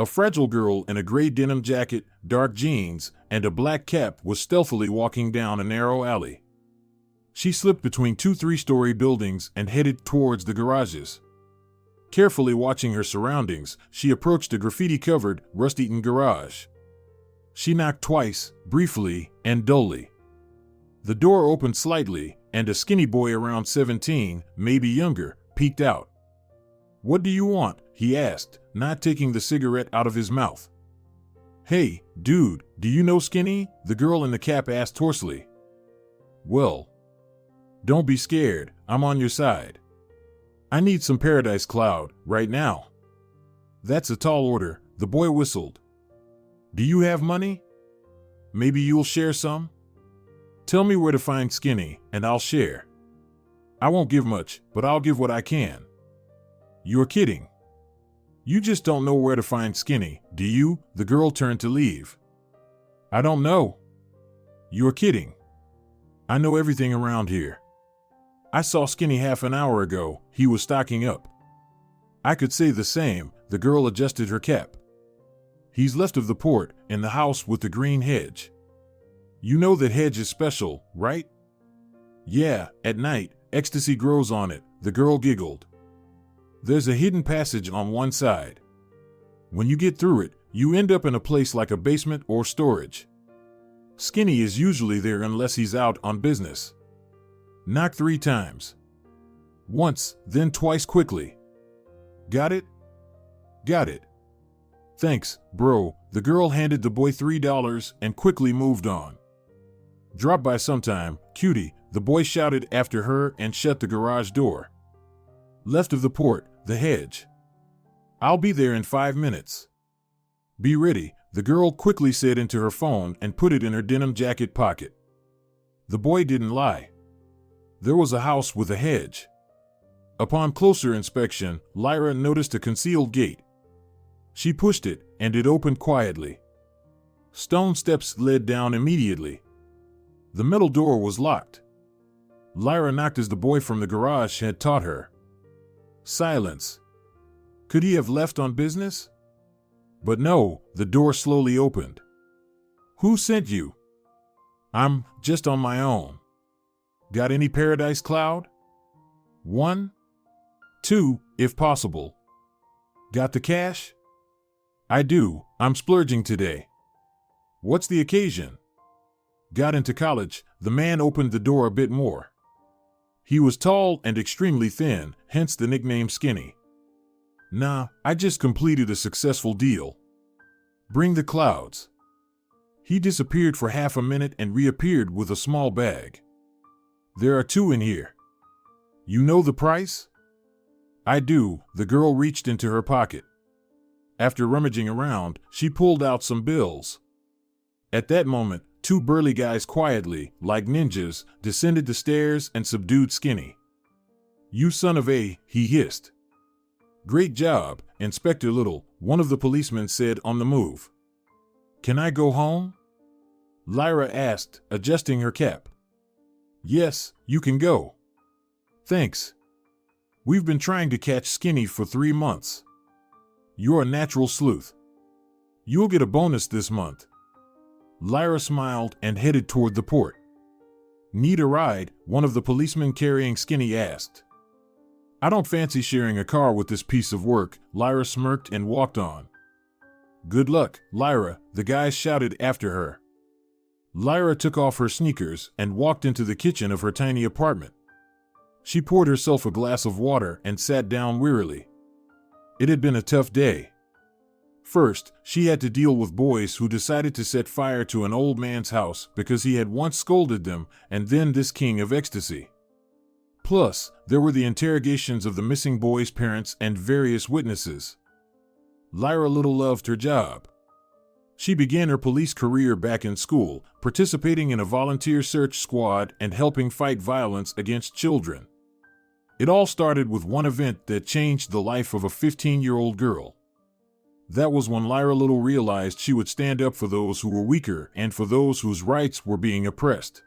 A fragile girl in a gray denim jacket, dark jeans, and a black cap was stealthily walking down a narrow alley. She slipped between two three-story buildings and headed towards the garages. Carefully watching her surroundings, she approached a graffiti-covered, rust-eaten garage. She knocked twice, briefly and dully. The door opened slightly, and a skinny boy around 17, maybe younger, peeked out. "What do you want?" he asked, not taking the cigarette out of his mouth. "Hey, dude, do you know Skinny?" the girl in the cap asked hoarsely. "Well, don't be scared, I'm on your side. I need some Paradise Cloud, right now." "That's a tall order," the boy whistled. "Do you have money? Maybe you'll share some? Tell me where to find Skinny, and I'll share. I won't give much, but I'll give what I can." "You're kidding. You just don't know where to find Skinny, do you?" The girl turned to leave. "I don't know." "You're kidding. I know everything around here. I saw Skinny half an hour ago, he was stocking up." "I could say the same," the girl adjusted her cap. "He's left of the port, in the house with the green hedge. You know that hedge is special, right?" "Yeah, at night, ecstasy grows on it," the girl giggled. "There's a hidden passage on one side. When you get through it, you end up in a place like a basement or storage. Skinny is usually there unless he's out on business. Knock 3 times. Once, then twice quickly. Got it?" "Got it. Thanks, bro." The girl handed the boy $3 and quickly moved on. "Drop by sometime, cutie," the boy shouted after her and shut the garage door. "Left of the port, the hedge. I'll be there in 5 minutes. Be ready," the girl quickly said into her phone and put it in her denim jacket pocket. The boy didn't lie. There was a house with a hedge. Upon closer inspection, Lyra noticed a concealed gate. She pushed it, and it opened quietly. Stone steps led down immediately. The metal door was locked. Lyra knocked as the boy from the garage had taught her. Silence. Could he have left on business? But no, the door slowly opened. "Who sent you?" "I'm just on my own." "Got any Paradise Cloud?" "1, 2, if possible." "Got the cash?" "I do, I'm splurging today." "What's the occasion?" "Got into college." The man opened the door a bit more. He was tall and extremely thin, hence the nickname Skinny. "Nah, I just completed a successful deal." "Bring the clouds." He disappeared for half a minute and reappeared with a small bag. "There are 2 in here." "You know the price?" "I do." The girl reached into her pocket. After rummaging around, she pulled out some bills. At that moment, 2 burly guys quietly, like ninjas, descended the stairs and subdued Skinny. "You son of a," he hissed. "Great job, Inspector Little," one of the policemen said on the move. "Can I go home?" Lyra asked, adjusting her cap. "Yes, you can go." "Thanks. We've been trying to catch Skinny for 3 months. You're a natural sleuth. You'll get a bonus this month." Lyra smiled and headed toward the port. "Need a ride?" one of the policemen carrying Skinny asked. "I don't fancy sharing a car with this piece of work," Lyra smirked and walked on. "Good luck, Lyra," the guys shouted after her. Lyra took off her sneakers and walked into the kitchen of her tiny apartment. She poured herself a glass of water and sat down wearily. It had been a tough day. First, she had to deal with boys who decided to set fire to an old man's house because he had once scolded them, and then this king of ecstasy. Plus, there were the interrogations of the missing boy's parents and various witnesses. Lyra Little loved her job. She began her police career back in school, participating in a volunteer search squad and helping fight violence against children. It all started with one event that changed the life of a 15-year-old girl. That was when Lyra Little realized she would stand up for those who were weaker and for those whose rights were being oppressed.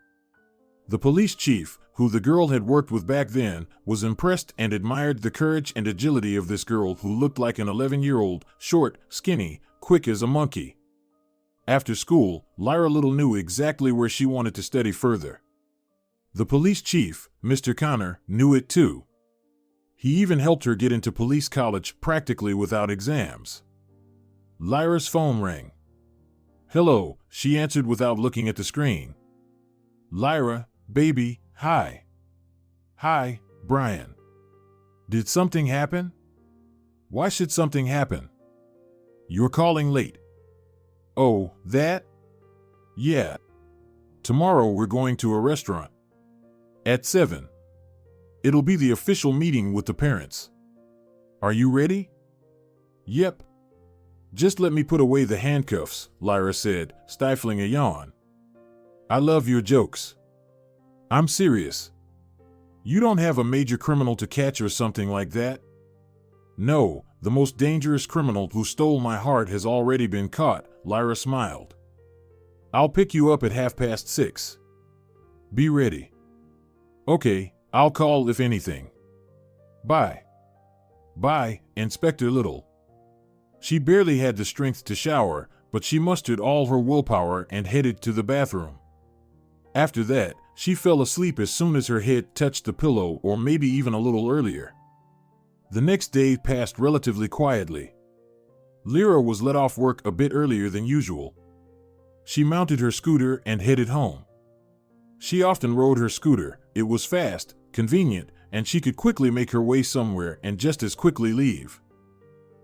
The police chief, who the girl had worked with back then, was impressed and admired the courage and agility of this girl who looked like an 11-year-old, short, skinny, quick as a monkey. After school, Lyra Little knew exactly where she wanted to study further. The police chief, Mr. Connor, knew it too. He even helped her get into police college practically without exams. Lyra's phone rang. "Hello," she answered without looking at the screen. "Lyra, baby, hi." "Hi, Brian. Did something happen?" "Why should something happen?" "You're calling late." "Oh, that?" "Yeah. Tomorrow we're going to a restaurant. At 7. It'll be the official meeting with the parents. Are you ready?" "Yep." "Just let me put away the handcuffs," Lyra said, stifling a yawn. "I love your jokes." "I'm serious. You don't have a major criminal to catch or something like that?" "No, the most dangerous criminal who stole my heart has already been caught," Lyra smiled. "I'll pick you up at 6:30. Be ready." "Okay, I'll call if anything. Bye." "Bye, Inspector Little." She barely had the strength to shower, but she mustered all her willpower and headed to the bathroom. After that, she fell asleep as soon as her head touched the pillow, or maybe even a little earlier. The next day passed relatively quietly. Lyra was let off work a bit earlier than usual. She mounted her scooter and headed home. She often rode her scooter. It was fast, convenient, and she could quickly make her way somewhere and just as quickly leave.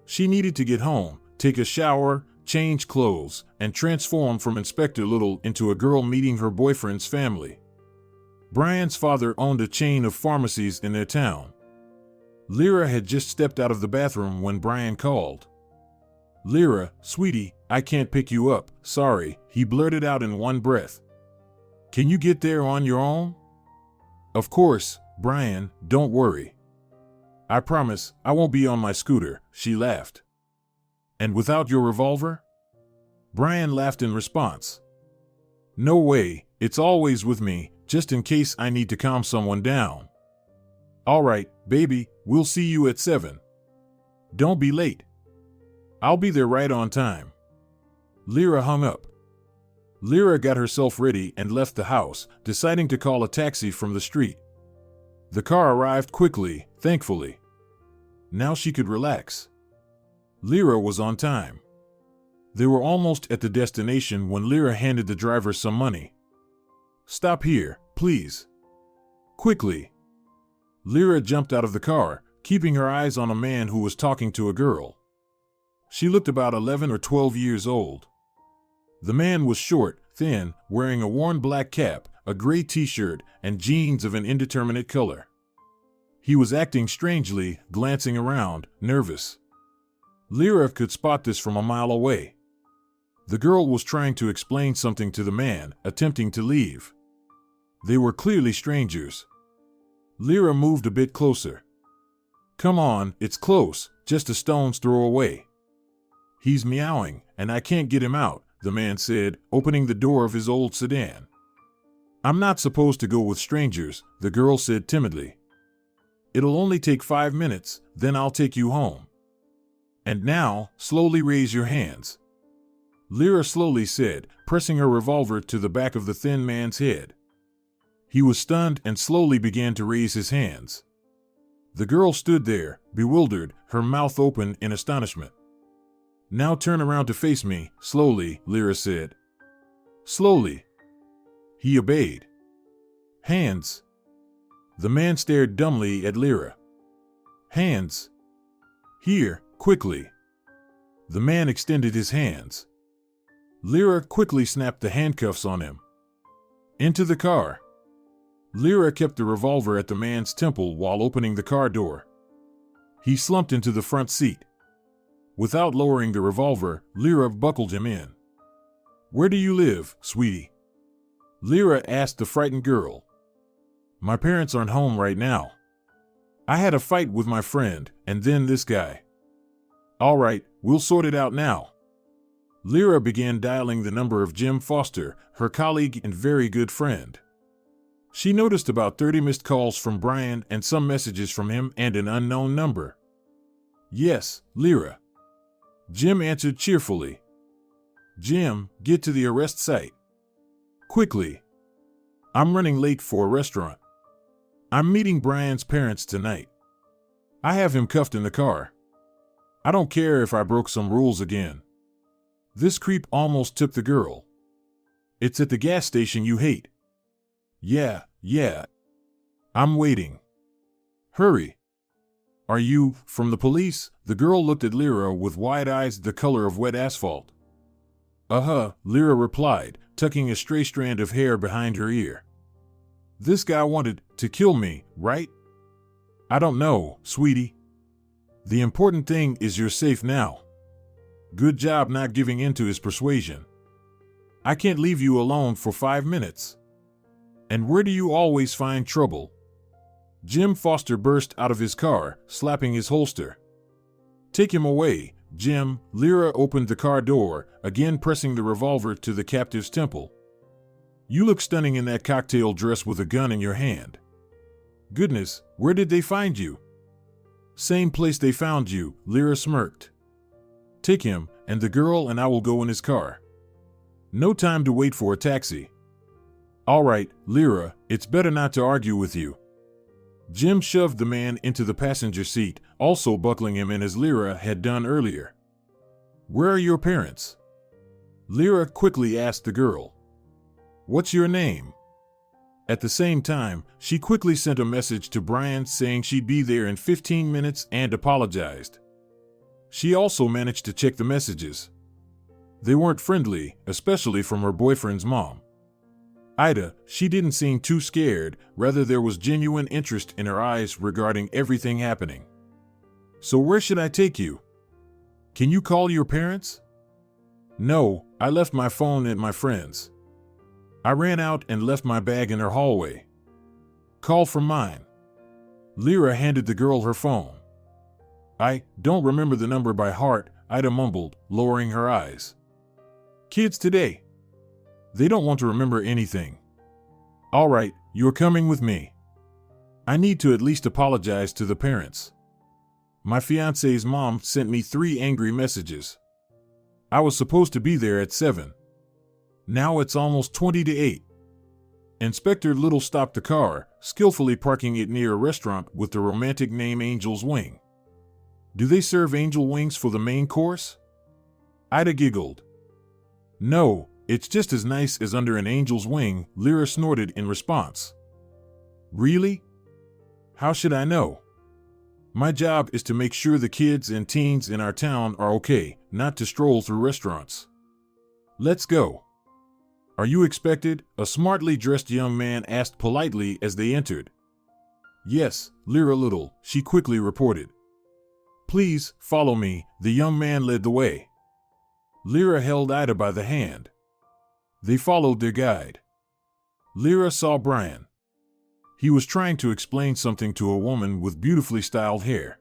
She needed to get home, take a shower, change clothes, and transform from Inspector Little into a girl meeting her boyfriend's family. Brian's father owned a chain of pharmacies in their town. Lyra had just stepped out of the bathroom when Brian called. "Lyra, sweetie, I can't pick you up, sorry," he blurted out in one breath. "Can you get there on your own?" "Of course, Brian, don't worry. I promise I won't be on my scooter," she laughed. "And without your revolver?" Brian laughed in response. "No way, it's always with me, just in case I need to calm someone down." "All right, baby, we'll see you at 7. Don't be late." "I'll be there right on time." Lyra hung up. Lyra got herself ready and left the house, deciding to call a taxi from the street. The car arrived quickly, thankfully. Now she could relax. Lyra was on time. They were almost at the destination when Lyra handed the driver some money. "Stop here, please." Quickly. Lyra jumped out of the car, keeping her eyes on a man who was talking to a girl. She looked about 11 or 12 years old. The man was short, thin, wearing a worn black cap, a gray t-shirt, and jeans of an indeterminate color. He was acting strangely, glancing around, nervous. Lyra could spot this from a mile away. The girl was trying to explain something to the man, attempting to leave. They were clearly strangers. Lyra moved a bit closer. "Come on, it's close, just a stone's throw away." "He's meowing, and I can't get him out," the man said, opening the door of his old sedan. "I'm not supposed to go with strangers," the girl said timidly. "It'll only take 5 minutes, then I'll take you home. And now, slowly raise your hands." Lyra slowly said, pressing her revolver to the back of the thin man's head. He was stunned and slowly began to raise his hands. The girl stood there, bewildered, her mouth open in astonishment. "Now turn around to face me, slowly," Lyra said. "Slowly." He obeyed. "Hands." The man stared dumbly at Lyra. "Hands." "Here, quickly." The man extended his hands. Lyra quickly snapped the handcuffs on him. "Into the car." Lyra kept the revolver at the man's temple while opening the car door. He slumped into the front seat. Without lowering the revolver, Lyra buckled him in. "Where do you live, sweetie?" Lyra asked the frightened girl. "My parents aren't home right now. I had a fight with my friend, and then this guy." "All right, we'll sort it out now." Lyra began dialing the number of Jim Foster, her colleague and very good friend. She noticed about 30 missed calls from Brian and some messages from him and an unknown number. Yes, Lyra. Jim answered cheerfully. Jim, get to the arrest site. Quickly. I'm running late for a restaurant. I'm meeting Brian's parents tonight. I have him cuffed in the car. I don't care if I broke some rules again. This creep almost took the girl. It's at the gas station you hate. Yeah. I'm waiting. Hurry. Are you from the police? The girl looked at Lyra with wide eyes the color of wet asphalt. Lyra replied, tucking a stray strand of hair behind her ear. This guy wanted to kill me, right? I don't know, sweetie. The important thing is you're safe now. Good job not giving in to his persuasion. I can't leave you alone for 5 minutes. And where do you always find trouble? Jim Foster burst out of his car, slapping his holster. Take him away, Jim. Lyra opened the car door, again pressing the revolver to the captive's temple. You look stunning in that cocktail dress with a gun in your hand. Goodness, where did they find you? Same place they found you, Lyra smirked. Take him, and the girl and I will go in his car. No time to wait for a taxi. All right, Lyra, it's better not to argue with you. Jim shoved the man into the passenger seat, also buckling him in as Lyra had done earlier. Where are your parents? Lyra quickly asked the girl. What's your name? At the same time, she quickly sent a message to Brian saying she'd be there in 15 minutes and apologized. She also managed to check the messages. They weren't friendly, especially from her boyfriend's mom. Ida, she didn't seem too scared, rather there was genuine interest in her eyes regarding everything happening. So where should I take you? Can you call your parents? No, I left my phone at my friend's. I ran out and left my bag in her hallway. Call from mine. Lyra handed the girl her phone. I don't remember the number by heart, Ida mumbled, lowering her eyes. Kids today. They don't want to remember anything. All right, you're coming with me. I need to at least apologize to the parents. My fiance's mom sent me 3 angry messages. I was supposed to be there at 7. Now it's almost 20 to 8. Inspector Little stopped the car, skillfully parking it near a restaurant with the romantic name Angel's Wing. Do they serve angel wings for the main course? Ida giggled. No. It's just as nice as under an angel's wing, Lyra snorted in response. Really? How should I know? My job is to make sure the kids and teens in our town are okay, not to stroll through restaurants. Let's go. Are you expected? A smartly dressed young man asked politely as they entered. Yes, Lyra Little, she quickly reported. Please, follow me, the young man led the way. Lyra held Ida by the hand. They followed their guide. Lyra saw Brian. He was trying to explain something to a woman with beautifully styled hair.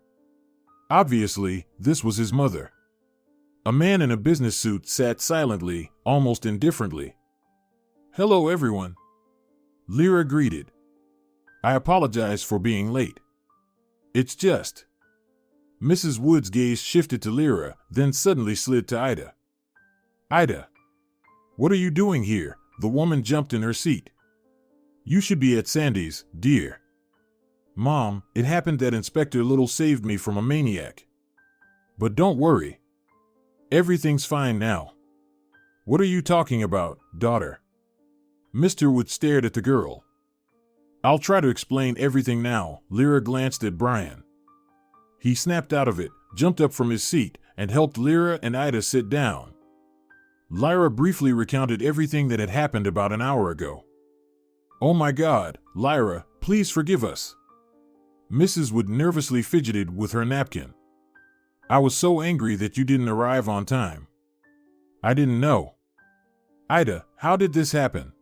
Obviously, this was his mother. A man in a business suit sat silently, almost indifferently. Hello, everyone. Lyra greeted. I apologize for being late. It's just. Mrs. Wood's gaze shifted to Lyra, then suddenly slid to Ida. Ida. What are you doing here? The woman jumped in her seat. You should be at Sandy's, dear. Mom, it happened that Inspector Little saved me from a maniac. But don't worry. Everything's fine now. What are you talking about, daughter? Mr. Wood stared at the girl. I'll try to explain everything now. Lyra glanced at Brian. He snapped out of it, jumped up from his seat, and helped Lyra and Ida sit down. Lyra briefly recounted everything that had happened about an hour ago. Oh my God, Lyra, please forgive us. Mrs. Wood nervously fidgeted with her napkin. I was so angry that you didn't arrive on time. I didn't know. Ida, how did this happen?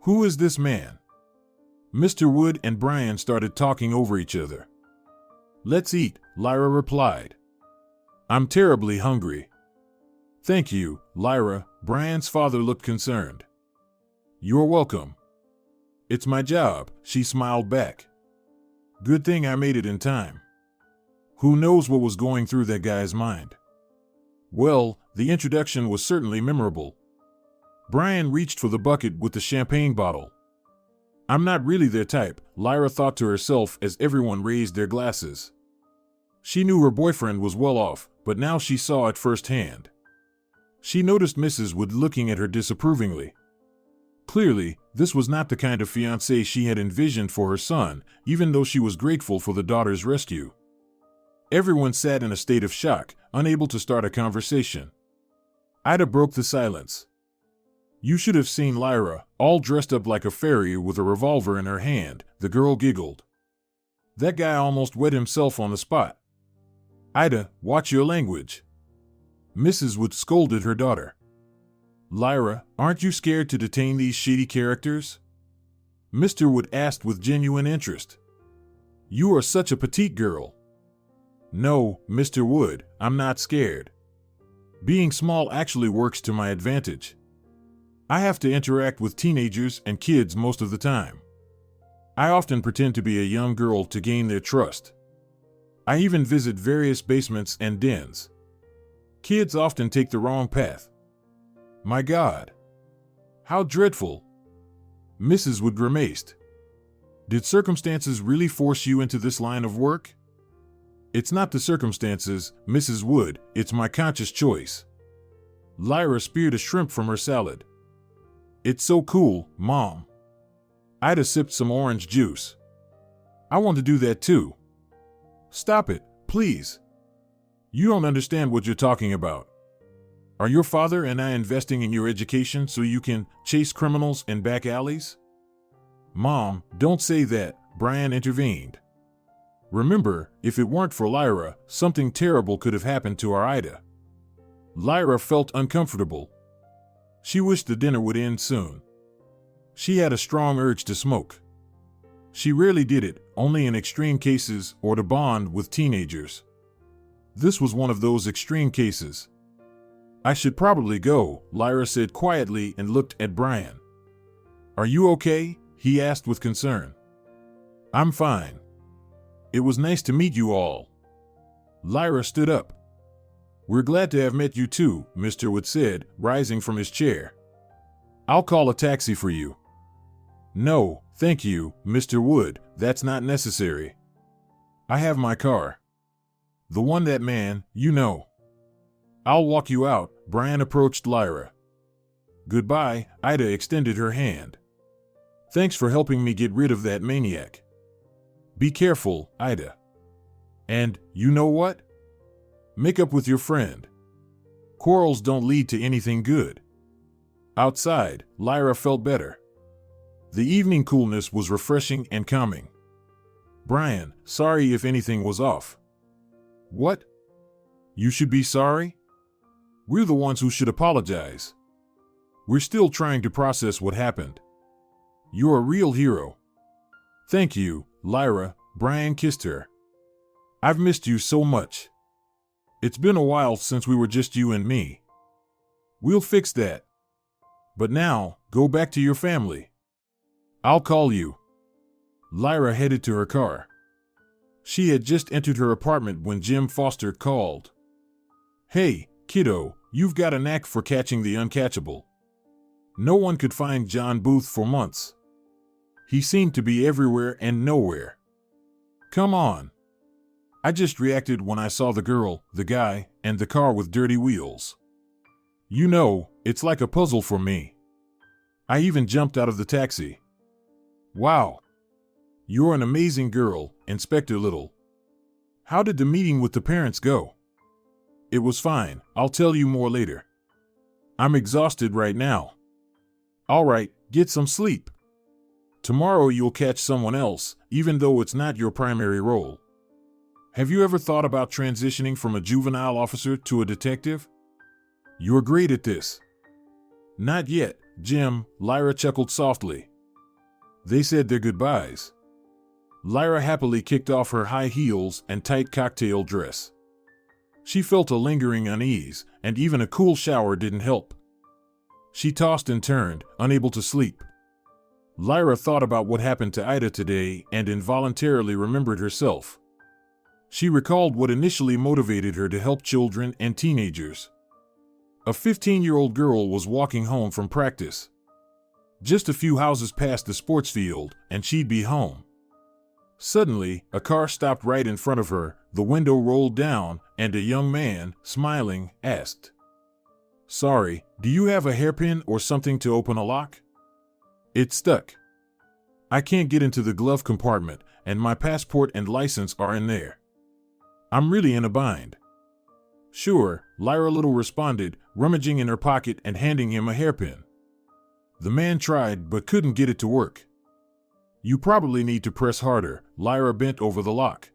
Who is this man? Mr. Wood and Brian started talking over each other. Let's eat, Lyra replied. I'm terribly hungry. Thank you, Lyra. Brian's father looked concerned. You're welcome. It's my job, she smiled back. Good thing I made it in time. Who knows what was going through that guy's mind? Well, the introduction was certainly memorable. Brian reached for the bucket with the champagne bottle. I'm not really their type, Lyra thought to herself as everyone raised their glasses. She knew her boyfriend was well off, but now she saw it firsthand. She noticed Mrs. Wood looking at her disapprovingly. Clearly, this was not the kind of fiancé she had envisioned for her son, even though she was grateful for the daughter's rescue. Everyone sat in a state of shock, unable to start a conversation. Ida broke the silence. You should have seen Lyra, all dressed up like a fairy with a revolver in her hand, the girl giggled. That guy almost wet himself on the spot. Ida, watch your language. Mrs. Wood scolded her daughter. Lyra, aren't you scared to detain these shady characters? Mr. Wood asked with genuine interest. You are such a petite girl. No, Mr. Wood, I'm not scared. Being small actually works to my advantage. I have to interact with teenagers and kids most of the time. I often pretend to be a young girl to gain their trust. I even visit various basements and dens. Kids often take the wrong path. My God. How dreadful. Mrs. Wood grimaced. Did circumstances really force you into this line of work? It's not the circumstances, Mrs. Wood, it's my conscious choice. Lyra speared a shrimp from her salad. It's so cool, Mom. Ida sipped some orange juice. I want to do that too. Stop it, please. You don't understand what you're talking about. Are your father and I investing in your education so you can chase criminals in back alleys? Mom, don't say that, Brian intervened. Remember, if it weren't for Lyra, something terrible could have happened to our Ida. Lyra felt uncomfortable. She wished the dinner would end soon. She had a strong urge to smoke. She rarely did it, only in extreme cases or to bond with teenagers. This was one of those extreme cases. I should probably go, Lyra said quietly and looked at Brian. Are you okay? He asked with concern. I'm fine. It was nice to meet you all. Lyra stood up. We're glad to have met you too, Mr. Wood said, rising from his chair. I'll call a taxi for you. No, thank you, Mr. Wood, that's not necessary. I have my car. The one that man, you know. I'll walk you out, Brian approached Lyra. Goodbye, Ida extended her hand. Thanks for helping me get rid of that maniac. Be careful, Ida. And, you know what? Make up with your friend. Quarrels don't lead to anything good. Outside, Lyra felt better. The evening coolness was refreshing and calming. Brian, sorry if anything was off. What? You should be sorry? We're the ones who should apologize. We're still trying to process what happened. You're a real hero. Thank you, Lyra, Brian kissed her. I've missed you so much. It's been a while since we were just you and me. We'll fix that. But now, go back to your family. I'll call you. Lyra headed to her car. She had just entered her apartment when Jim Foster called. Hey, kiddo, you've got a knack for catching the uncatchable. No one could find John Booth for months. He seemed to be everywhere and nowhere. Come on. I just reacted when I saw the girl, the guy, and the car with dirty wheels. You know, it's like a puzzle for me. I even jumped out of the taxi. Wow. You're an amazing girl, Inspector Little. How did the meeting with the parents go? It was fine, I'll tell you more later. I'm exhausted right now. All right, get some sleep. Tomorrow you'll catch someone else, even though it's not your primary role. Have you ever thought about transitioning from a juvenile officer to a detective? You're great at this. Not yet, Jim, Lyra chuckled softly. They said their goodbyes. Lyra happily kicked off her high heels and tight cocktail dress. She felt a lingering unease, and even a cool shower didn't help. She tossed and turned, unable to sleep. Lyra thought about what happened to Ida today and involuntarily remembered herself. She recalled what initially motivated her to help children and teenagers. A 15-year-old girl was walking home from practice. Just a few houses past the sports field, and she'd be home. Suddenly, a car stopped right in front of her, the window rolled down, and a young man, smiling, asked, "Sorry, do you have a hairpin or something to open a lock? It's stuck. I can't get into the glove compartment, and my passport and license are in there. I'm really in a bind." "Sure," Lyra Little responded, rummaging in her pocket and handing him a hairpin. The man tried but couldn't get it to work. "You probably need to press harder." Lyra bent over the lock.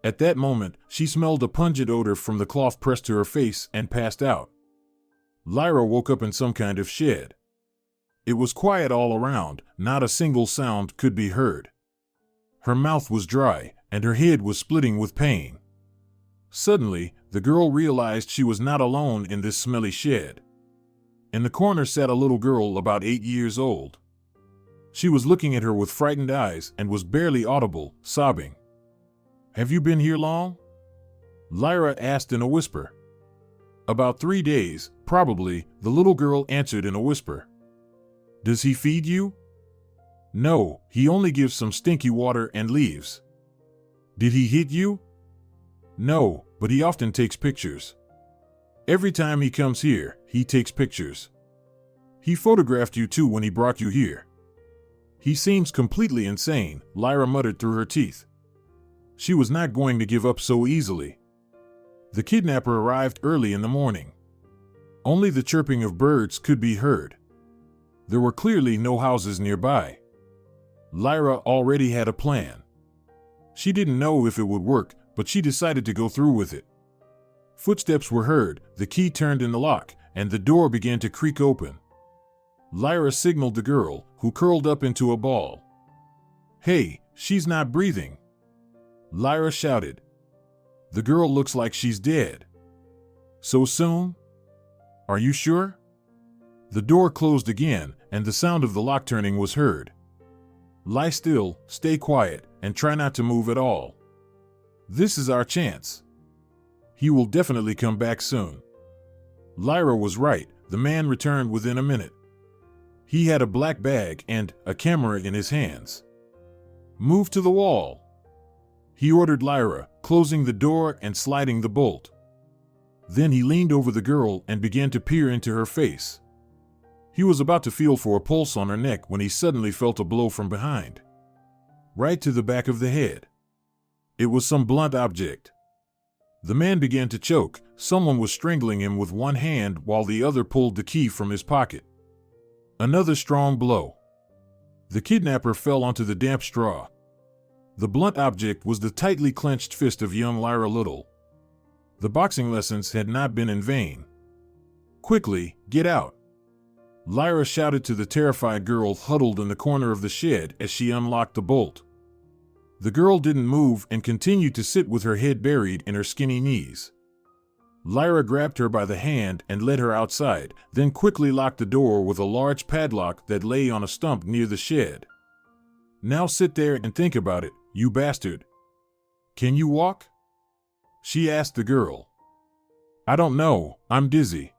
At that moment, she smelled a pungent odor from the cloth pressed to her face and passed out. Lyra woke up in some kind of shed. It was quiet all around, not a single sound could be heard. Her mouth was dry, and her head was splitting with pain. Suddenly, the girl realized she was not alone in this smelly shed. In the corner sat a little girl about 8 years old. She was looking at her with frightened eyes and was barely audible, sobbing. "Have you been here long?" Lyra asked in a whisper. "About 3 days, probably," the little girl answered in a whisper. "Does he feed you?" "No, he only gives some stinky water and leaves." "Did he hit you?" "No, but he often takes pictures. Every time he comes here, he takes pictures. He photographed you too when he brought you here." "He seems completely insane," Lyra muttered through her teeth. She was not going to give up so easily. The kidnapper arrived early in the morning. Only the chirping of birds could be heard. There were clearly no houses nearby. Lyra already had a plan. She didn't know if it would work, but she decided to go through with it. Footsteps were heard, the key turned in the lock, and the door began to creak open. Lyra signaled the girl, who curled up into a ball. "Hey, she's not breathing!" Lyra shouted. "The girl looks like she's dead." "So soon? Are you sure?" The door closed again, and the sound of the lock turning was heard. "Lie still, stay quiet, and try not to move at all. This is our chance. He will definitely come back soon." Lyra was right. The man returned within a minute. He had a black bag and a camera in his hands. "Move to the wall," he ordered Lyra, closing the door and sliding the bolt. Then he leaned over the girl and began to peer into her face. He was about to feel for a pulse on her neck when he suddenly felt a blow from behind. Right to the back of the head. It was some blunt object. The man began to choke. Someone was strangling him with one hand while the other pulled the key from his pocket. Another strong blow. The kidnapper fell onto the damp straw. The blunt object was the tightly clenched fist of young Lyra Little. The boxing lessons had not been in vain. "Quickly, get out!" Lyra shouted to the terrified girl huddled in the corner of the shed as she unlocked the bolt. The girl didn't move and continued to sit with her head buried in her skinny knees. Lyra grabbed her by the hand and led her outside, then quickly locked the door with a large padlock that lay on a stump near the shed. "Now sit there and think about it, you bastard. Can you walk?" she asked the girl. "I don't know, I'm dizzy."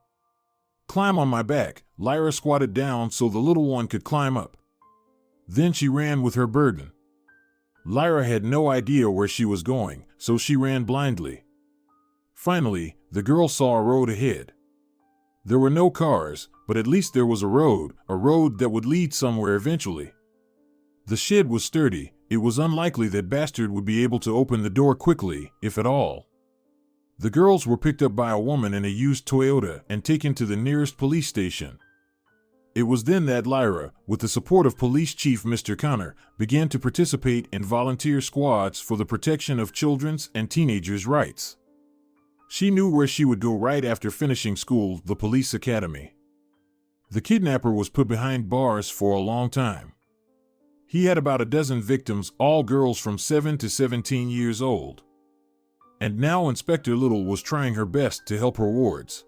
"Climb on my back." Lyra squatted down so the little one could climb up. Then she ran with her burden. Lyra had no idea where she was going, so she ran blindly. Finally, the girl saw a road ahead. There were no cars, but at least there was a road that would lead somewhere eventually. The shed was sturdy. It was unlikely that Bastard would be able to open the door quickly, if at all. The girls were picked up by a woman in a used Toyota and taken to the nearest police station. It was then that Lyra, with the support of Police Chief Mr. Connor, began to participate in volunteer squads for the protection of children's and teenagers' rights. She knew where she would go right after finishing school, the police academy. The kidnapper was put behind bars for a long time. He had about a dozen victims, all girls from 7 to 17 years old. And now Inspector Little was trying her best to help her wards.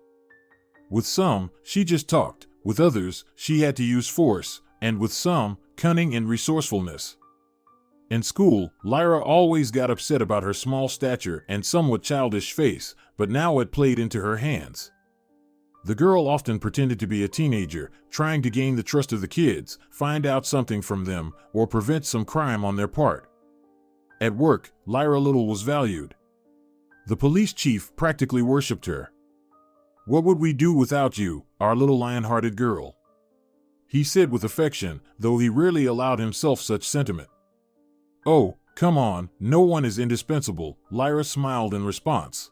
With some, she just talked. With others, she had to use force, and with some, cunning and resourcefulness. In school, Lyra always got upset about her small stature and somewhat childish face, but now it played into her hands. The girl often pretended to be a teenager, trying to gain the trust of the kids, find out something from them, or prevent some crime on their part. At work, Lyra Little was valued. The police chief practically worshipped her. "What would we do without you, our little lion-hearted girl?" he said with affection, though he rarely allowed himself such sentiment. "Oh, come on, no one is indispensable," Lyra smiled in response.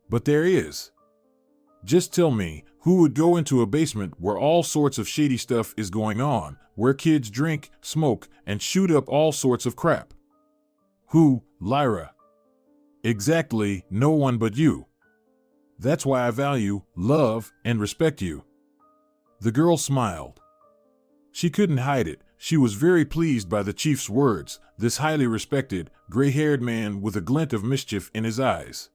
"But there is. Just tell me, who would go into a basement where all sorts of shady stuff is going on, where kids drink, smoke, and shoot up all sorts of crap? Who, Lyra?" "Exactly, no one but you. That's why I value, love, and respect you." The girl smiled. She couldn't hide it. She was very pleased by the chief's words, this highly respected, gray-haired man with a glint of mischief in his eyes.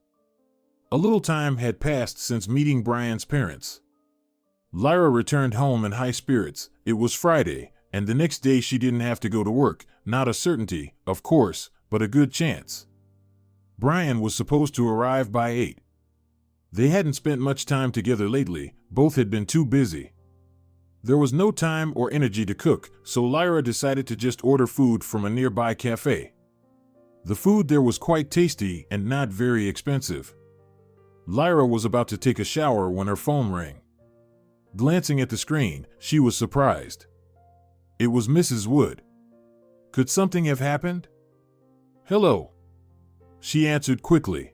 A little time had passed since meeting Brian's parents. Lyra returned home in high spirits. It was Friday, and the next day she didn't have to go to work, not a certainty, of course, but a good chance. Brian was supposed to arrive by 8. They hadn't spent much time together lately, both had been too busy. There was no time or energy to cook, so Lyra decided to just order food from a nearby cafe. The food there was quite tasty and not very expensive. Lyra was about to take a shower when her phone rang. Glancing at the screen, she was surprised. It was Mrs. Wood. Could something have happened? "Hello," she answered quickly.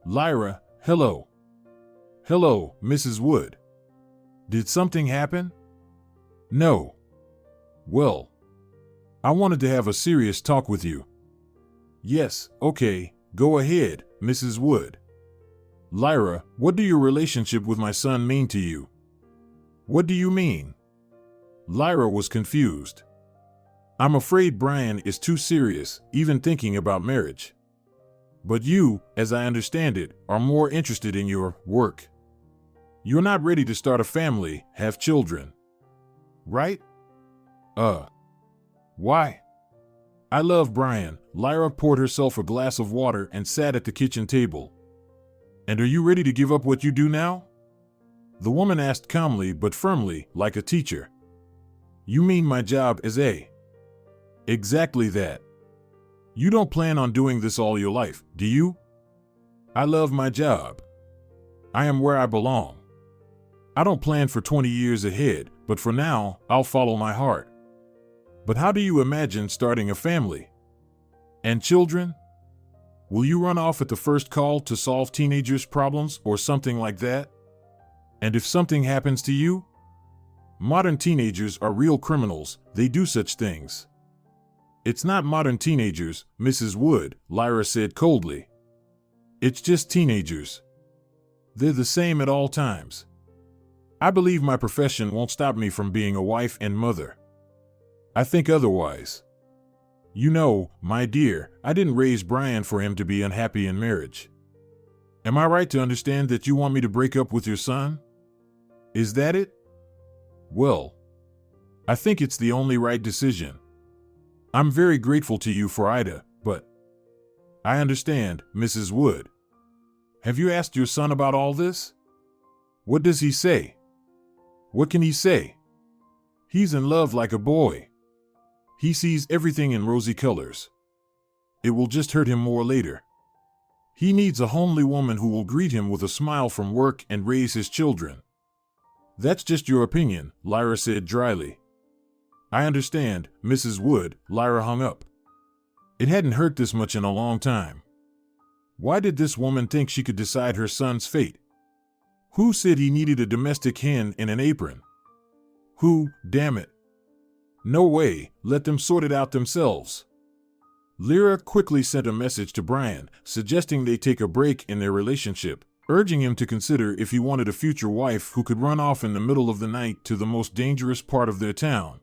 "Lyra, hello." "Hello, Mrs. Wood. Did something happen?" "No." "Well, I wanted to have a serious talk with you." "Yes, okay, go ahead, Mrs. Wood." "Lyra, what do your relationship with my son mean to you?" "What do you mean?" Lyra was confused. "I'm afraid Brian is too serious, even thinking about marriage. But you, as I understand it, are more interested in your work. You're not ready to start a family, have children. Right?" Why?" "I love Brian." Lyra poured herself a glass of water and sat at the kitchen table. "And are you ready to give up what you do now?" The woman asked calmly but firmly, like a teacher. "You mean my job as a..." "Exactly that. You don't plan on doing this all your life, do you?" "I love my job. I am where I belong. I don't plan for 20 years ahead, but for now, I'll follow my heart." "But how do you imagine starting a family? And children? Will you run off at the first call to solve teenagers' problems or something like that? And if something happens to you? Modern teenagers are real criminals, they do such things." "It's not modern teenagers, Mrs. Wood," Lyra said coldly. "It's just teenagers. They're the same at all times. I believe my profession won't stop me from being a wife and mother. I think otherwise. You know, my dear, I didn't raise Brian for him to be unhappy in marriage. Am I right to understand that you want me to break up with your son? Is that it? Well, I think it's the only right decision. I'm very grateful to you for Ida, but..." "I understand, Mrs. Wood. Have you asked your son about all this? What does he say?" "What can he say? He's in love like a boy. He sees everything in rosy colors. It will just hurt him more later. He needs a homely woman who will greet him with a smile from work and raise his children." "That's just your opinion," Lyra said dryly. "I understand, Mrs. Wood." Lyra hung up. It hadn't hurt this much in a long time. Why did this woman think she could decide her son's fate? Who said he needed a domestic hen in an apron? Who, damn it? No way, let them sort it out themselves. Lyra quickly sent a message to Brian, suggesting they take a break in their relationship, urging him to consider if he wanted a future wife who could run off in the middle of the night to the most dangerous part of their town.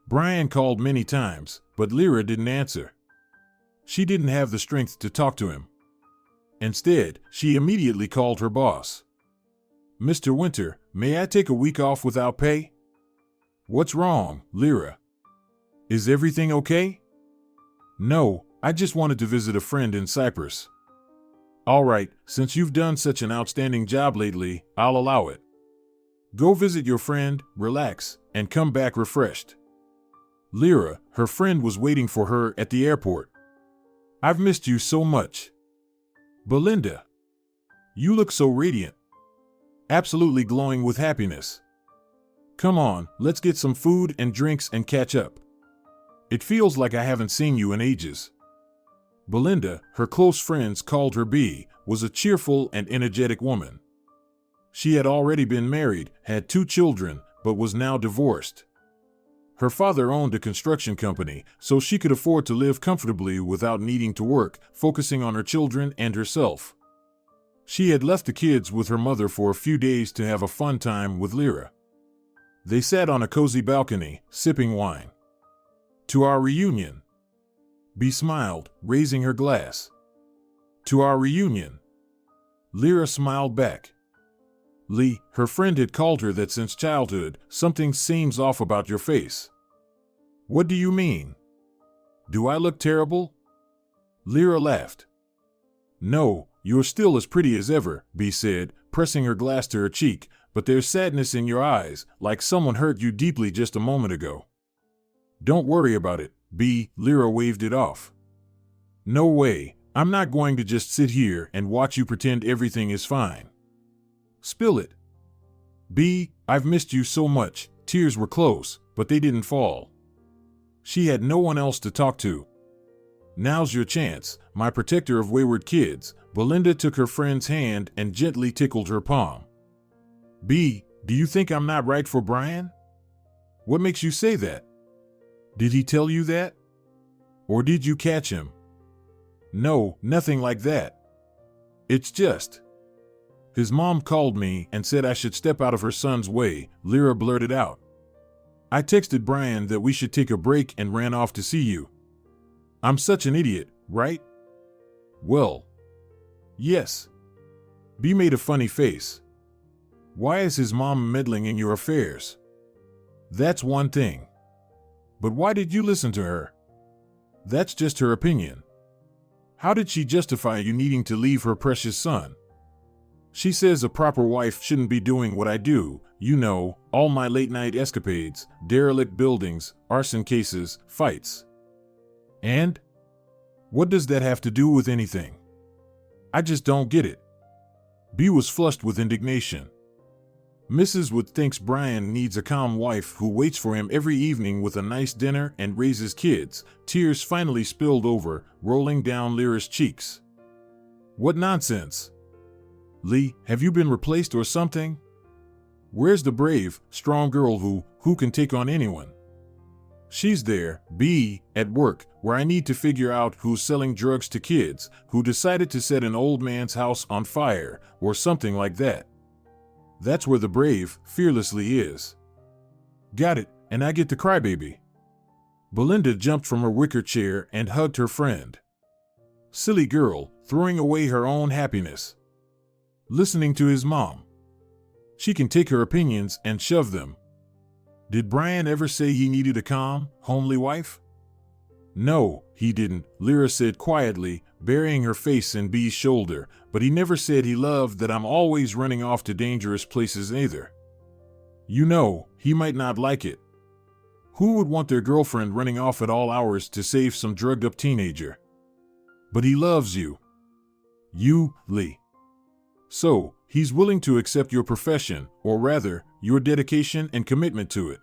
Brian called many times, but Lyra didn't answer. She didn't have the strength to talk to him. Instead, she immediately called her boss. "Mr. Winter, may I take a week off without pay?" What's wrong, Lyra? Is everything okay? No, I just wanted to visit a friend in Cyprus. All right, since you've done such an outstanding job lately, I'll allow it. Go visit your friend, relax, and come back refreshed. Lyra, her friend, was waiting for her at the airport. I've missed you so much. Belinda. You look so radiant. Absolutely glowing with happiness. Come on, let's get some food and drinks and catch up. It feels like I haven't seen you in ages. Belinda, her close friends called her B, was a cheerful and energetic woman. She had already been married, had 2 children, but was now divorced. Her father owned a construction company, so she could afford to live comfortably without needing to work, focusing on her children and herself. She had left the kids with her mother for a few days to have a fun time with Lyra. They sat on a cozy balcony, sipping wine. To our reunion. B smiled, raising her glass. To our reunion. Lyra smiled back. Lee, her friend, had called her that since childhood. Something seems off about your face. What do you mean? Do I look terrible? Lyra laughed. No, you're still as pretty as ever, B said, pressing her glass to her cheek, but there's sadness in your eyes, like someone hurt you deeply just a moment ago. Don't worry about it, B, Lyra waved it off. No way, I'm not going to just sit here and watch you pretend everything is fine. Spill it. B, I've missed you so much. Tears were close, but they didn't fall. She had no one else to talk to. Now's your chance, my protector of wayward kids. Belinda took her friend's hand and gently tickled her palm. B, do you think I'm not right for Brian? What makes you say that? Did he tell you that? Or did you catch him? No, nothing like that. It's just... His mom called me and said I should step out of her son's way, Lyra blurted out. I texted Brian that we should take a break and ran off to see you. I'm such an idiot, right? Well, yes. B made a funny face. Why is his mom meddling in your affairs? That's one thing. But why did you listen to her? That's just her opinion. How did she justify you needing to leave her precious son? She says a proper wife shouldn't be doing what I do, you know, all my late-night escapades, derelict buildings, arson cases, fights. And? What does that have to do with anything? I just don't get it. B was flushed with indignation. Mrs. Wood thinks Brian needs a calm wife who waits for him every evening with a nice dinner and raises kids. Tears finally spilled over, rolling down Lyra's cheeks. What nonsense! Lee, have you been replaced or something? Where's the brave, strong girl who can take on anyone? She's there, B, at work, where I need to figure out who's selling drugs to kids, who decided to set an old man's house on fire, or something like that. That's where the brave, fearlessly is. Got it, and I get the crybaby. Belinda jumped from her wicker chair and hugged her friend. Silly girl, throwing away her own happiness. Listening to his mom. She can take her opinions and shove them. Did Brian ever say he needed a calm, homely wife? No, he didn't, Lyra said quietly, burying her face in B's shoulder, but he never said he loved that I'm always running off to dangerous places either. You know, he might not like it. Who would want their girlfriend running off at all hours to save some drugged-up teenager? But he loves you. You, Lee. So, he's willing to accept your profession, or rather, your dedication and commitment to it.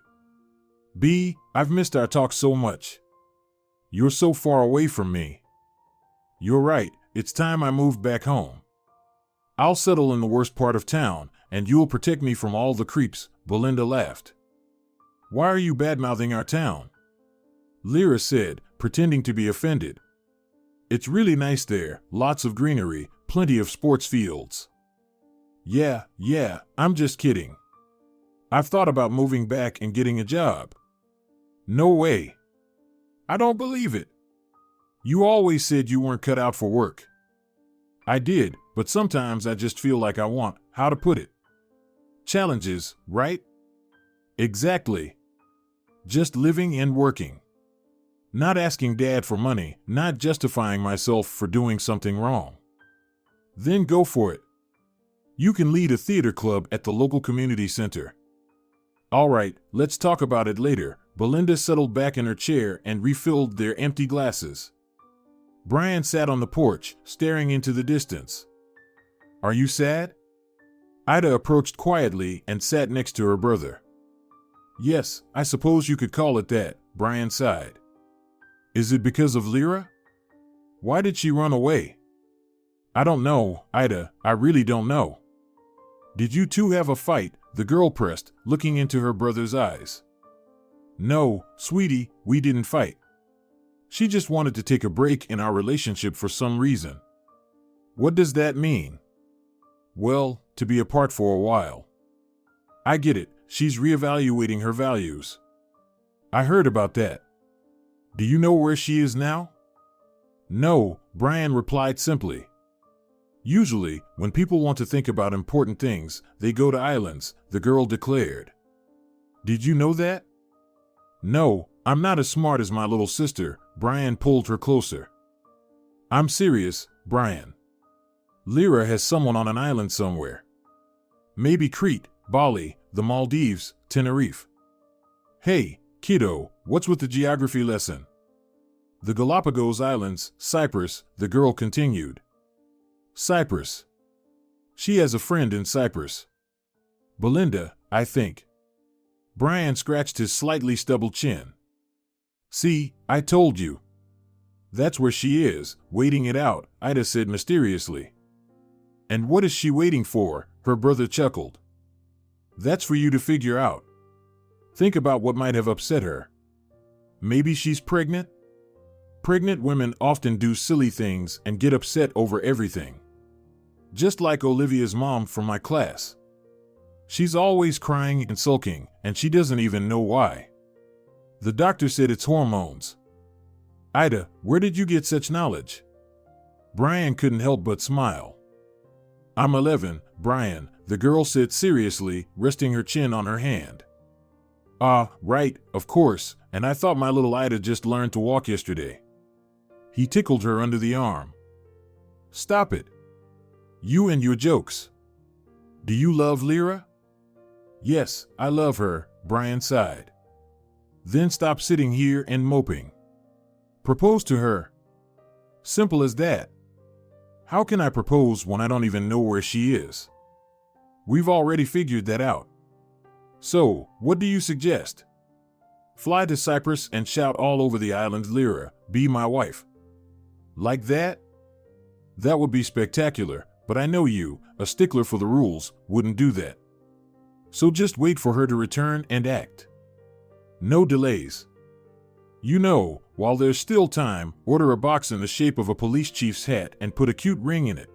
B, I've missed our talk so much. You're so far away from me. You're right, it's time I moved back home. I'll settle in the worst part of town, and you'll protect me from all the creeps, Belinda laughed. Why are you bad-mouthing our town? Lyra said, pretending to be offended. It's really nice there, lots of greenery, plenty of sports fields. Yeah, I'm just kidding. I've thought about moving back and getting a job. No way. I don't believe it. You always said you weren't cut out for work. I did, but sometimes I just feel like I want, how to put it? Challenges, right? Exactly. Just living and working. Not asking Dad for money, not justifying myself for doing something wrong. Then go for it. You can lead a theater club at the local community center. All right, let's talk about it later. Belinda settled back in her chair and refilled their empty glasses. Brian sat on the porch, staring into the distance. Are you sad? Ida approached quietly and sat next to her brother. Yes, I suppose you could call it that, Brian sighed. Is it because of Lyra? Why did she run away? I don't know, Ida, I really don't know. Did you two have a fight? The girl pressed, looking into her brother's eyes. No, sweetie, we didn't fight. She just wanted to take a break in our relationship for some reason. What does that mean? Well, to be apart for a while. I get it, she's reevaluating her values. I heard about that. Do you know where she is now? No, Brian replied simply. Usually, when people want to think about important things, they go to islands, the girl declared. Did you know that? No, I'm not as smart as my little sister, Brian pulled her closer. I'm serious, Brian. Lyra has someone on an island somewhere. Maybe Crete, Bali, the Maldives, Tenerife. Hey, kiddo, what's with the geography lesson? The Galapagos Islands, Cyprus, the girl continued. Cyprus. She has a friend in Cyprus. Belinda, I think. Brian scratched his slightly stubbled chin. See, I told you. That's where she is, waiting it out, Ida said mysteriously. And what is she waiting for? Her brother chuckled. That's for you to figure out. Think about what might have upset her. Maybe she's pregnant? Pregnant women often do silly things and get upset over everything. Just like Olivia's mom from my class. She's always crying and sulking, and she doesn't even know why. The doctor said it's hormones. Ida, where did you get such knowledge? Brian couldn't help but smile. I'm 11, Brian, the girl said seriously, resting her chin on her hand. Ah, right, of course, and I thought my little Ida just learned to walk yesterday. He tickled her under the arm. Stop it. You and your jokes. Do you love Lyra? Yes, I love her, Brian sighed. Then stop sitting here and moping. Propose to her. Simple as that. How can I propose when I don't even know where she is? We've already figured that out. So, what do you suggest? Fly to Cyprus and shout all over the island, Lyra, be my wife. Like that? That would be spectacular, but I know you, a stickler for the rules, wouldn't do that. So just wait for her to return and act. No delays. You know, while there's still time, order a box in the shape of a police chief's hat and put a cute ring in it.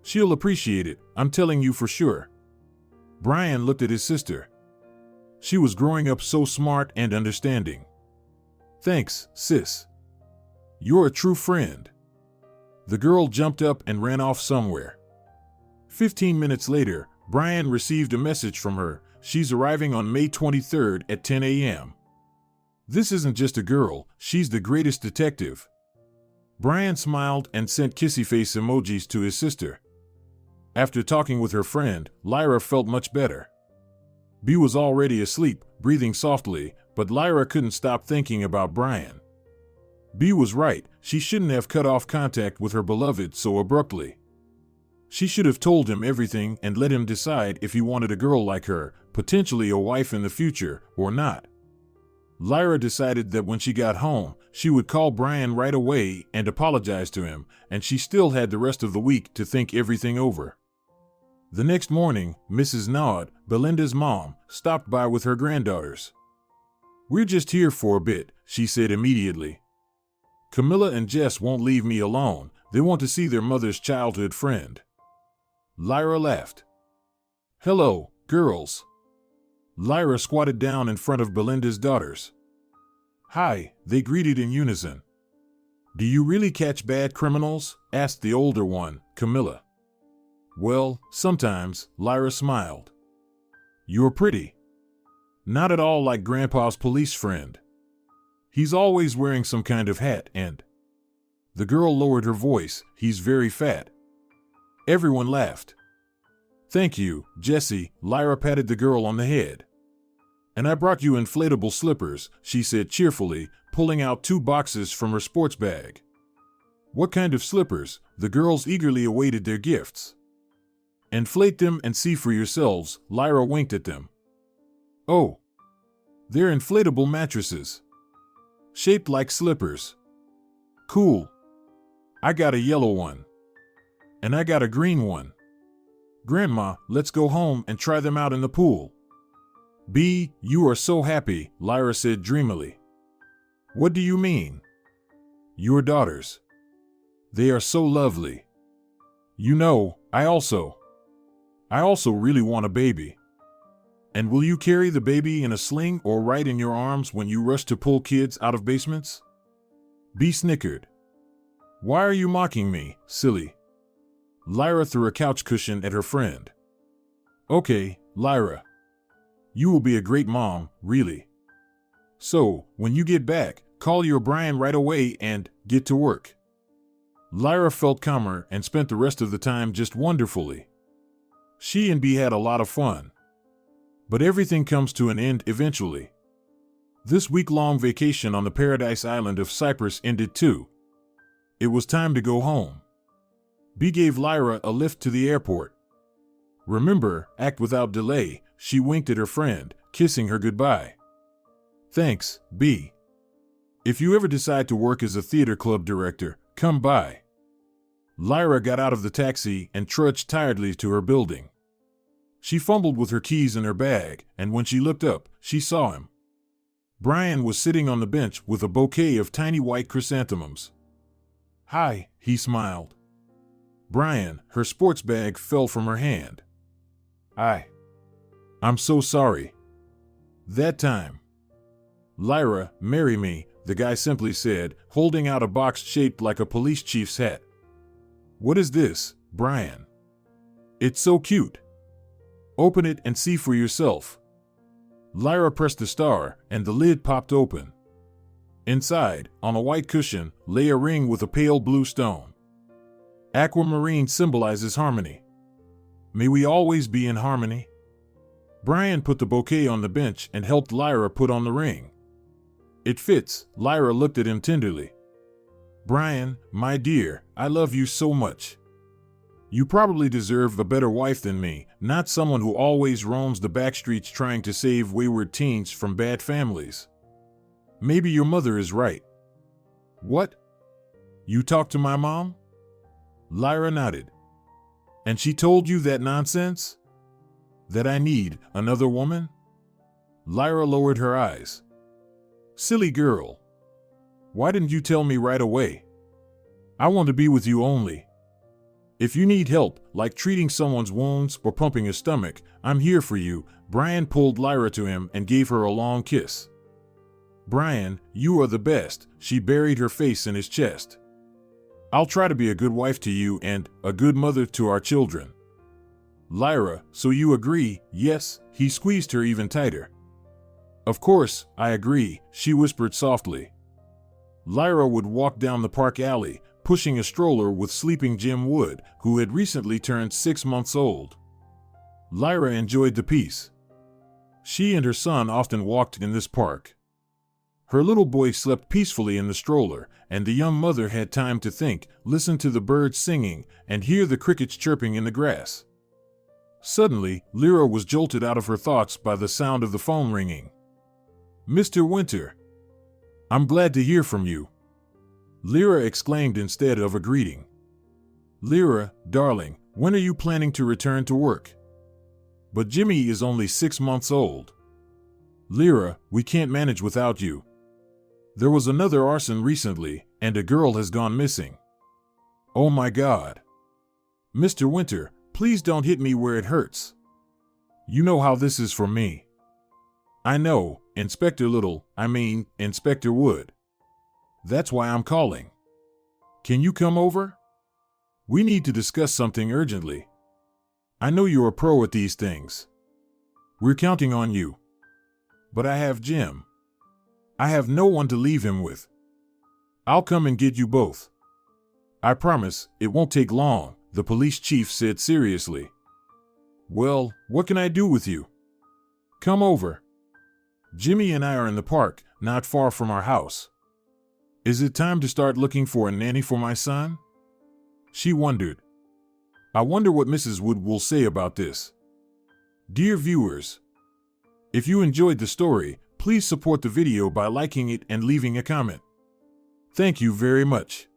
She'll appreciate it, I'm telling you for sure. Brian looked at his sister. She was growing up so smart and understanding. Thanks, sis. You're a true friend. The girl jumped up and ran off somewhere. 15 minutes later, Brian received a message from her. She's arriving on May 23rd at 10 a.m. This isn't just a girl, she's the greatest detective. Brian smiled and sent kissy face emojis to his sister. After talking with her friend, Lyra felt much better. Bea was already asleep, breathing softly, but Lyra couldn't stop thinking about Brian. Bea was right, she shouldn't have cut off contact with her beloved so abruptly. She should have told him everything and let him decide if he wanted a girl like her, potentially a wife in the future, or not. Lyra decided that when she got home, she would call Brian right away and apologize to him, and she still had the rest of the week to think everything over. The next morning, Mrs. Nod, Belinda's mom, stopped by with her granddaughters. We're just here for a bit, she said immediately. Camilla and Jess won't leave me alone, they want to see their mother's childhood friend. Lyra laughed. Hello, girls. Lyra squatted down in front of Belinda's daughters. Hi, they greeted in unison. Do you really catch bad criminals? Asked the older one, Camilla. Well, sometimes, Lyra smiled. You're pretty. Not at all like Grandpa's police friend. He's always wearing some kind of hat and... The girl lowered her voice. He's very fat. Everyone laughed. Thank you, Jessie, Lyra patted the girl on the head. And I brought you inflatable slippers, she said cheerfully, pulling out 2 boxes from her sports bag. What kind of slippers? The girls eagerly awaited their gifts. Inflate them and see for yourselves, Lyra winked at them. Oh. They're inflatable mattresses. Shaped like slippers. Cool. I got a yellow one. And I got a green one. Grandma, let's go home and try them out in the pool. B, you are so happy, Lyra said dreamily. What do you mean? Your daughters. They are so lovely. You know, I also really want a baby. And will you carry the baby in a sling or right in your arms when you rush to pull kids out of basements? B snickered. Why are you mocking me, silly? Lyra threw a couch cushion at her friend. Okay, Lyra. You will be a great mom, really. So, when you get back, call your Brian right away and get to work. Lyra felt calmer and spent the rest of the time just wonderfully. She and B had a lot of fun. But everything comes to an end eventually. This week-long vacation on the paradise island of Cyprus ended too. It was time to go home. B gave Lyra a lift to the airport. Remember, act without delay, she winked at her friend, kissing her goodbye. Thanks, B. If you ever decide to work as a theater club director, come by. Lyra got out of the taxi and trudged tiredly to her building. She fumbled with her keys in her bag, and when she looked up, she saw him. Brian was sitting on the bench with a bouquet of tiny white chrysanthemums. Hi, he smiled. Brian, her sports bag fell from her hand. I'm so sorry. That time. Lyra, marry me, the guy simply said, holding out a box shaped like a police chief's hat. What is this, Brian? It's so cute. Open it and see for yourself. Lyra pressed the star, and the lid popped open. Inside, on a white cushion, lay a ring with a pale blue stone. Aquamarine symbolizes harmony. May we always be in harmony? Brian put the bouquet on the bench and helped Lyra put on the ring. It fits, Lyra looked at him tenderly. Brian, my dear, I love you so much. You probably deserve a better wife than me, not someone who always roams the backstreets trying to save wayward teens from bad families. Maybe your mother is right. What? You talked to my mom? Lyra nodded. And she told you that nonsense? That I need another woman? Lyra lowered her eyes. Silly girl. Why didn't you tell me right away? I want to be with you only. If you need help, like treating someone's wounds or pumping a stomach, I'm here for you. Brian pulled Lyra to him and gave her a long kiss. Brian, you are the best, she buried her face in his chest. I'll try to be a good wife to you and a good mother to our children. Lyra, so you agree? Yes, he squeezed her even tighter. Of course, I agree, she whispered softly. Lyra would walk down the park alley, pushing a stroller with sleeping Jim Wood, who had recently turned 6 months old. Lyra enjoyed the peace. She and her son often walked in this park. Her little boy slept peacefully in the stroller, and the young mother had time to think, listen to the birds singing, and hear the crickets chirping in the grass. Suddenly, Lyra was jolted out of her thoughts by the sound of the phone ringing. Mr. Winter. I'm glad to hear from you. Lyra exclaimed instead of a greeting. Lyra, darling, when are you planning to return to work? But Jimmy is only 6 months old. Lyra, we can't manage without you. There was another arson recently, and a girl has gone missing. Oh my God. Mr. Winter, please don't hit me where it hurts. You know how this is for me. I know, Inspector Inspector Wood. That's why I'm calling. Can you come over? We need to discuss something urgently. I know you're a pro at these things. We're counting on you. But I have Jim. I have no one to leave him with. I'll come and get you both. I promise it won't take long, the police chief said seriously. Well, what can I do with you? Come over. Jimmy and I are in the park, not far from our house. Is it time to start looking for a nanny for my son? She wondered. I wonder what Mrs. Wood will say about this. Dear viewers, if you enjoyed the story, please support the video by liking it and leaving a comment. Thank you very much.